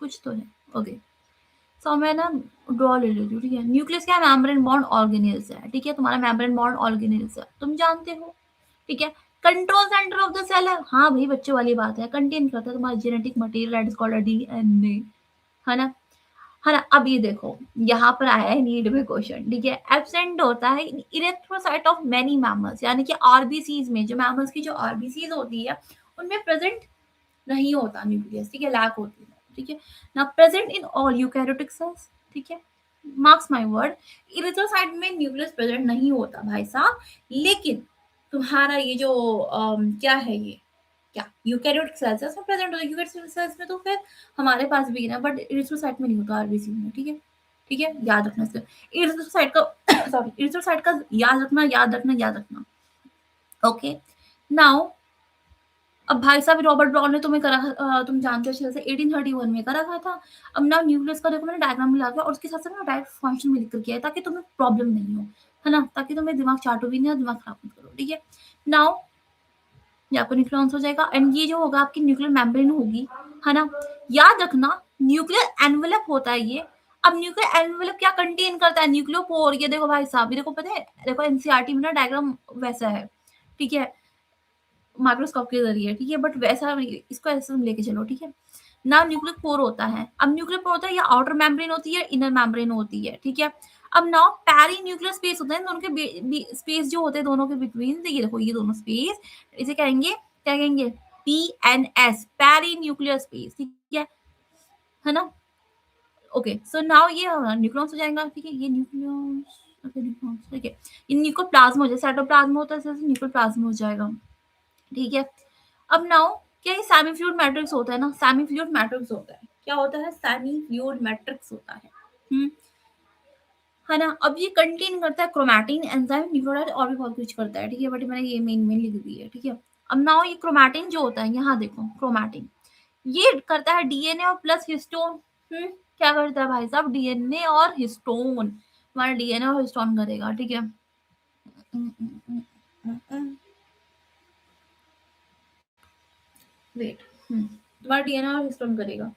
कुछ तो है। ओके, सो मैं ना ड्रॉ ले लेती हूँ, ठीक है। न्यूक्लियस क्या है? मेम्ब्रेन बॉन्ड ऑर्गेनेल्स है, ठीक है। तुम्हारा मेम्ब्रेन बॉन्ड ऑर्गेनेल्स है, तुम जानते हो, ठीक है। Control centre of the cell है, हाँ भाई बच्चों वाली बात है, कंटेन करता है तुम्हारा genetic material that is called DNA, है ना। है ना। अब ये देखो, यहाँ पर आया है नीड में क्वेश्चन, ठीक है। एब्सेंट होता है इरेक्ट्रोसाइट ऑफ मेनी मैमल्स, यानी कि आरबीसीज में, जो मैमल्स की जो आरबीसीज होती है उनमें प्रेजेंट नहीं होता न्यूक्लियस, ठीक है, लैक होती है, ठीक है ना। Present in all eukaryotic cells, ठीक है। मार्क्स माय वर्ड, इरिथ्रोसाइट में न्यूक्लियस प्रेजेंट नहीं होता भाई साहब, लेकिन तुम्हारा ये जो क्या है ये, क्या यूकैरियोटिक सेल्स है उसमें प्रेजेंट होता है। यूकैरियोटिक सेल्स में तो फिर हमारे पास भी है ना, बट इरिथ्रोसाइट में नहीं होता, आरबीसी में, ठीक है। ठीक है, याद रखना इसको। इरिथ्रोसाइट का सॉरी, इरिथ्रोसाइट का याद रखना, याद रखना, याद रखना। ओके, नाउ अब भाई साहब रॉबर्ट ब्राउन ने तुम्हें करा तुम जानते हो अच्छे से 1831 में करा था। अब ना न्यूक्लियस का देखो मैंने डायग्राम में लगा और उसके साथ साथ ना डायरेक्ट फंक्शन में लिख कर किया है ताकि तुम्हें प्रॉब्लम नहीं हो, है ना, ताकि तुम्हें दिमाग चाटो भी नहीं और दिमाग खराब मत करो, ठीक है। नाउ ये आपका न्यूक्लियस हो जाएगा एंड ये जो होगा आपकी न्यूक्लियर मेम्ब्रेन होगी, है ना। याद रखना न्यूक्लियर एनवेलप होता है ये। अब न्यूक्लियर एनवेलप क्या कंटेन करता है? न्यूक्लियोपोर। ये देखो भाई साहब, ये देखो पता है, देखो एनसीईआरटी में ना डायग्राम वैसा है, ठीक है, माइक्रोस्कोप के जरिए, ठीक है, बट वैसा इसको ऐसे तुम लेके चलो, ठीक है ना। न्यूक्लियर पोर होता है, अब न्यूक्लियर पोर होता है या आउटर मेम्ब्रेन होती है, इनर मेम्ब्रेन होती है, ठीक है। अब नाउ पेरी न्यूक्लियर स्पेस होता है दोनों के स्पेस जो होते हैं दोनों के बिटवीन, ये देखो ये दोनों स्पेस, इसे कहेंगे, क्या कहेंगे, पीएनएस, पेरी न्यूक्लियर स्पेस, ठीक है ना। ओके, सो नाउ ये न्यूक्लियस हो जाएगा, ठीक है, ये न्यूक्लियस, ओके न्यूक्लियस, ठीक है। ये न्यूक्लियोप्लाज्म हो जाए, साइटोप्लाज्म होता है, न्यूक्लियोप्लाज्म हो जाएगा, ठीक है। अब नाउ क्या ये सेमी फ्लूइड मैट्रिक्स होता है ना, सेमी फ्लूइड मैट्रिक्स होता है, क्या होता है, सेमी फ्लूइड मैट्रिक्स होता है, है ना। अब ये कंटेन करता है क्रोमैटिन, एंजाइम, न्यूक्लियोटाइड और भी बहुत कुछ करता है, ठीक है, बट मैंने ये मेन मेन लिख दी है, ठीक है। अब नाउ ये क्रोमैटिन जो होता है, यहाँ देखो क्रोमैटिन, ये करता है डीएनए और प्लस हिस्टोन। क्या करता है भाई साहब, डीएनए और हिस्टोन, हमारा डीएनए और हिस्टोन करेगा, ठीक है। वेट, तुम्हारा डीएनए और हिस्टोन करेगा।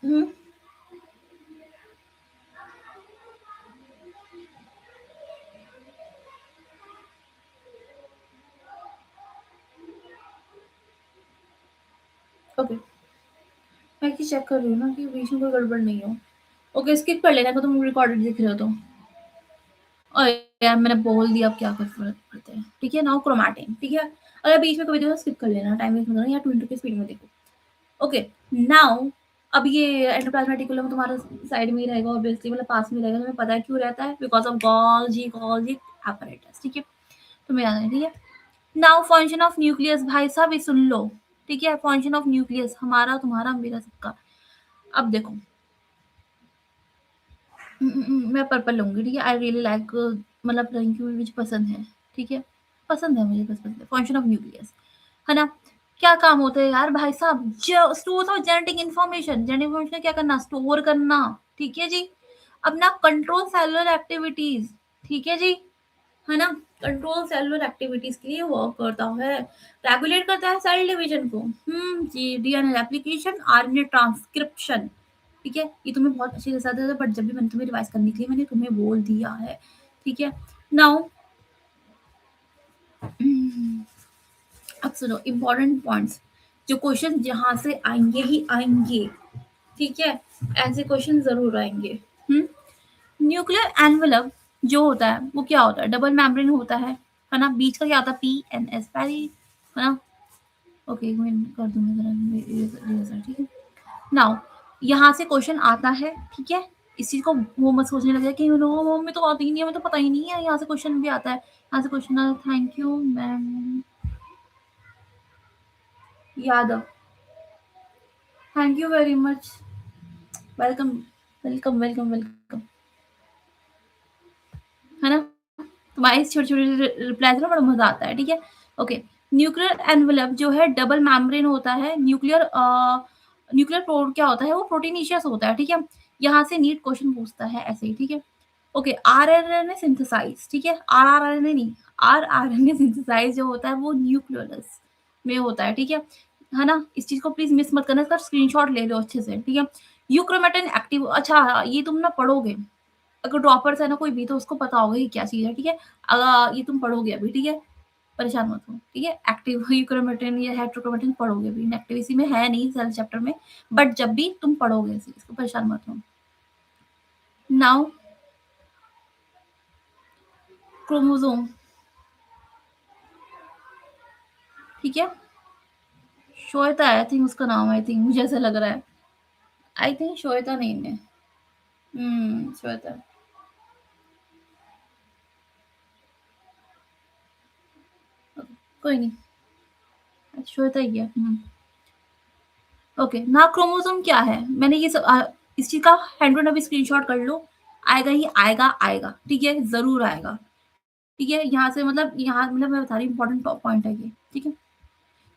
हम्म ओके, मैं कि चेक कर रही हूँ ना कि बीच में कोई गड़बड़ नहीं हो। ओके, स्किप कर लेना, अगर तुम रिकॉर्डेड दिख रहे हो तो। और यार मैंने बोल दिया, अब क्या कर फर्क पड़ता है, ठीक है। नाउ क्रोमैटिन, ठीक है, अगर बीच में कभी देखो स्किप कर लेना, टाइम वेस्ट मत करना, या 20 की स्पीड में देखो। ओके, नाउ अब ये एंडोप्लाज्मिक रेटिकुलम तुम्हारा साइड में ही रहेगा, ऑब्वियसली, मतलब पास में रहेगा, तुम्हें पता है क्यों रहता है, बिकॉज ऑफ गोल्गी apparatus, ठीक है, तुम्हें याद है, ठीक है। नाउ फंक्शन ऑफ न्यूक्लियस, भाई साहब ये सुन लो, ठीक है, फंक्शन ऑफ न्यूक्लियस हमारा तुम्हारा मेरा सबका। अब देखो, मैं पर्पल लूँगी, ठीक है। आई रियली लाइक, मतलब रंग की मुझे पसंद है, ठीक है, पसंद है मुझे, पसंद है फंक्शन ऑफ न्यूक्लियस, है ना। क्या काम होता है यार भाई साहब, store of genetic information, genetic information क्या करना, स्टोर करना, ठीक है जी। अपना कंट्रोल सेलुलर एक्टिविटीज, ठीक है जी, है ना। कंट्रोल सेलुलर एक्टिविटीज के लिए वर्क करता है, रेगुलेट करता है सेल डिवीजन को, जी, डीएनए एप्लीकेशन, आरएनए ट्रांसक्रिप्शन, ठीक है। ये तुम्हें बहुत अच्छे से आता था, बट जब भी मैंने तुम्हें रिवाइज करने के लिए मैंने तुम्हें बोल दिया है, ठीक है। नाउ अब सुनो इंपॉर्टेंट पॉइंट्स, जो क्वेश्चन जहां से आएंगे ही आएंगे, ठीक है, ऐसे क्वेश्चन जरूर आएंगे। न्यूक्लियर एनवेलप जो होता है वो क्या होता है, डबल मेम्ब्रेन होता है ना। बीच का क्या होता है, पी एन एस, पैरी, है ना। ओके, एक मिनट कर दूंगी जरा, ठीक है। नाउ यहाँ से क्वेश्चन आता है, ठीक है, इस चीज को वो मत सोचने लगे कि नो हमें तो आती ही नहीं है, हमें तो पता ही नहीं है, यहाँ से क्वेश्चन भी आता है, यहाँ से क्वेश्चन आता है। Thank you ma'am Yadav, thank you very much, welcome, welcome welcome welcome, है ना। तुम्हारी छोटी छोटी रिप्लाई से बड़ा मजा आता है, ठीक है। ओके, न्यूक्लियर एनवेलप जो है डबल मेम्ब्रेन होता है, न्यूक्लियर प्रोड क्या होता है, वो प्रोटीनिशियस होता है, ठीक है। यहाँ से नीट क्वेश्चन पूछता है ऐसे ही, ठीक है। ओके, आरएनए सिंथेसाइज, ठीक है, आरआरएनए नहीं, आरआरएनए सिंथेसाइज जो होता है वो न्यूक्लियोलस, में होता है ना? इस चीज़ को प्लीज़ मिस मत करना, इसका स्क्रीनशॉट ले लो अच्छे से, ठीक है? यूक्रोमेटिन एक्टिव अच्छा ये तुम ना पढ़ोगे, अगर ड्रॉपर्स है ना कोई भी तो उसको पता होगा ये क्या चीज़ है, ठीक है? ये तुम पढ़ोगे अभी, ठीक है? परेशान मत हो, ठीक है? एक्टिव यूक्रोमेटिन या हेटेरोक्रोमेटिन पढ़ोगे अभी, इनएक्टिव इसी में है नहीं सेल चैप्टर में, बट जब भी तुम पढ़ोगे इसे, इसको परेशान मत हो। नाउ क्रोमोसोम, ठीक है? श्वेता आई थिंक उसका नाम आई थिंक मुझे ऐसा लग रहा है। आई थिंक श्वेता नेम है। श्वेता। कोई नहीं, श्वेता ही है। ओके, ना क्रोमोसोम क्या है? मैंने ये सब इस चीज़ का हैंड टू अभी स्क्रीनशॉट कर लो। आएगा ही आएगा, आएगा, ठीक है? ज़रूर आएगा, ठीक है? यहाँ से मतलब यहाँ मतलब मैं बता रही हूँ इम्पोर्टेंट टॉप पॉइंट है ये, ठीक है?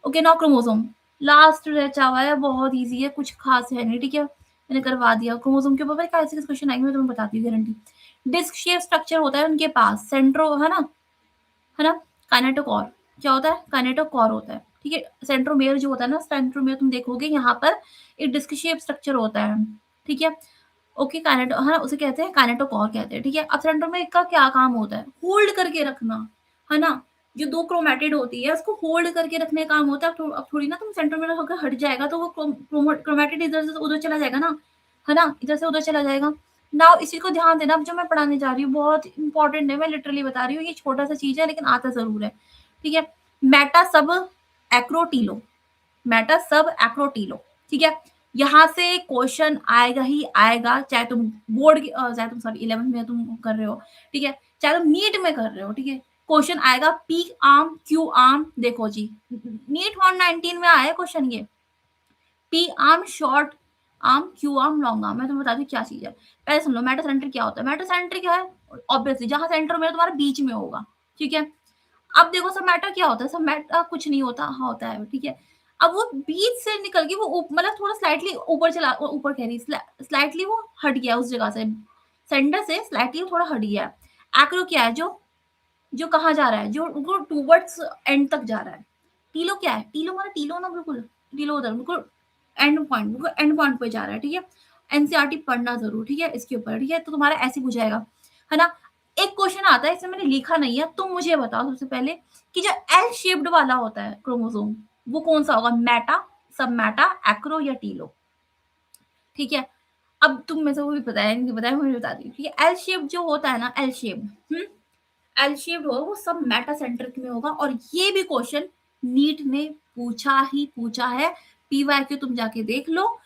ओके, नाउ क्रोमोसोम लास्ट बचा हुआ है, बहुत ईज़ी है, कुछ खास है नहीं, ठीक है? मैंने करवा दिया। क्रोमोसोम के ऊपर पता है कैसे-कैसे क्वेश्चन आएँगे मैं तुम्हें बताती हूँ गारंटी। डिस्क शेप स्ट्रक्चर होता है उनके पास, है ना? काइनेटोकोर क्या होता है? काइनेटोकोर होता है, ठीक है? सेंट्रोमेयर जो होता है ना, सेंट्रोमेयर तुम देखोगे यहाँ पर एक डिस्क शेप स्ट्रक्चर होता है, ठीक है? ओके, काइनेटो हाँ, उसे कहते हैं काइनेटोकोर कहते हैं, ठीक है? अब सेंट्रोमेयर का क्या काम होता है? होल्ड करके रखना, है ना? जो 2 क्रोमैटिड होती है उसको होल्ड करके रखने का काम होता है। अब थोड़ी ना तुम सेंट्रोमेयर होकर हट जाएगा तो वो क्रोमैटिड इधर से उधर चला जाएगा ना, है ना? इधर से उधर चला जाएगा। नाउ इसी को ध्यान देना, अब जो मैं पढ़ाने जा रही हूँ बहुत इंपॉर्टेंट है, मैं लिटरली बता रही हूँ, ये छोटा-सा चीज़ है लेकिन आता ज़रूर है, ठीक है? मेटा सब एक्रोटिलो, मेटा सब एक्रोटिलो, ठीक है? यहाँ से क्वेश्चन आएगा ही आएगा, चाहे तुम चाहे तुम सॉरी 11th में तुम कर रहे हो, ठीक है? चाहे तुम नीट में कर रहे हो, ठीक है? क्वेश्चन आएगा पी आर्म, क्यू आर्म, देखो जी, नीट 119 में आया है क्वेश्चन ये। P arm short arm, Q arm long arm. मैं तुम्हें बताती हूँ क्या चीज़ है। पहले सुन लो मेटासेंट्रिक क्या होता है? मेटासेंट्रिक क्या है? ऑब्वियसली जहाँ सेंटर में तुम्हारा बीच में होगा, ठीक है? अब देखो सब मैटर क्या होता है? सब मैटर कुछ नहीं होता, हाँ होता है, ठीक है? अब वो बीच से निकल के वो मतलब थोड़ा स्लाइटली ऊपर कह रही स्लाइटली वो हट गया उस जगह से, सेंटर से स्लाइटली थोड़ा हट गया है। एक्रो क्या है? जो कहाँ जा रहा है? जो वो टुवर्ड्स एंड तक जा रहा है। टीलो क्या है? टीलो मतलब टीलो ना बिल्कुल, टीलो उधर बिल्कुल बिल्कुल एंड पॉइंट पे जा रहा है, ठीक है? एनसीईआरटी पढ़ना ज़रूर, ठीक है? इसके ऊपर, ठीक है? तो तुम्हारा ऐसे ही पूछाएगा, है ना? एक क्वेश्चन आता है, इसमें मैंने लिखा नहीं है, तुम मुझे बताओ सबसे पहले कि जो एल शेप्ड वाला होता है क्रोमोसोम, वो कौन-सा होगा? मेटा, सबमेटा, एक्रो या टीलो, ठीक है? अब तुम में से वो भी बताया नहीं बताया, मैं बता दी हूँ, ठीक है? एल शेप जो होता है ना, एल शेप, हुँ? एल शेप्ड होगा वो सब मेटा सेंट्रिक में होगा और ये भी क्वेश्चन नीट ने पूछा ही पूछा है। पीवाईक्यू तुम जाके देख लो,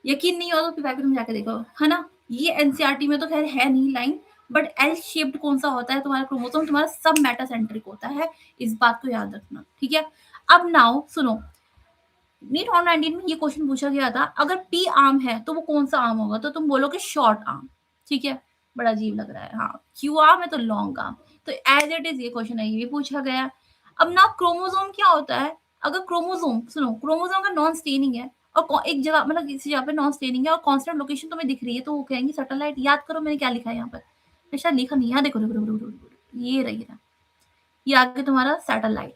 यकीन नहीं हो तो पीवाईक्यू तुम जाके देखो, है ना? ये एनसीईआरटी में तो खैर है नहीं लाइन, बट एल शेप्ड कौन सा होता है तुम्हारा क्रोमोसोम? तुम्हारा सब मेटा सेंट्रिक होता है, इस बात को याद रखना, ठीक है? अब नाउ सुनो, नीट 119 में ये क्वेश्चन पूछा गया था, अगर पी आर्म है तो वो कौन सा आर्म होगा? तो तुम बोलोगे शॉर्ट आर्म, ठीक है? बड़ा अजीब लग रहा है, हाँ। क्यू आर्म है तो लॉन्ग आर्म, तो एज इट इज ये क्वेश्चन है, ये भी पूछा गया। अब ना क्रोमोसोम क्या होता है? अगर क्रोमोसोम सुनो, क्रोमोसोम का नॉन स्टेनिंग है और एक जगह मतलब किसी जगह पे नॉन स्टेनिंग है और कांस्टेंट लोकेशन तुम्हें दिख रही है तो वो कहेंगे सैटेलाइट। याद करो मैंने क्या लिखा है यहाँ पर, मैं शायद लिखा नहीं है, यहाँ देखो देखो देखो देखो, देखो, देखो, ये रही, ये आगे तुम्हारा सैटेलाइट,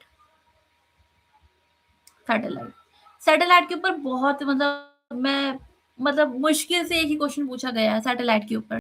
सैटेलाइट सैटेलाइट के ऊपर बहुत मतलब मैं मतलब मुश्किल से एक ही क्वेश्चन पूछा गया है सैटेलाइट के ऊपर।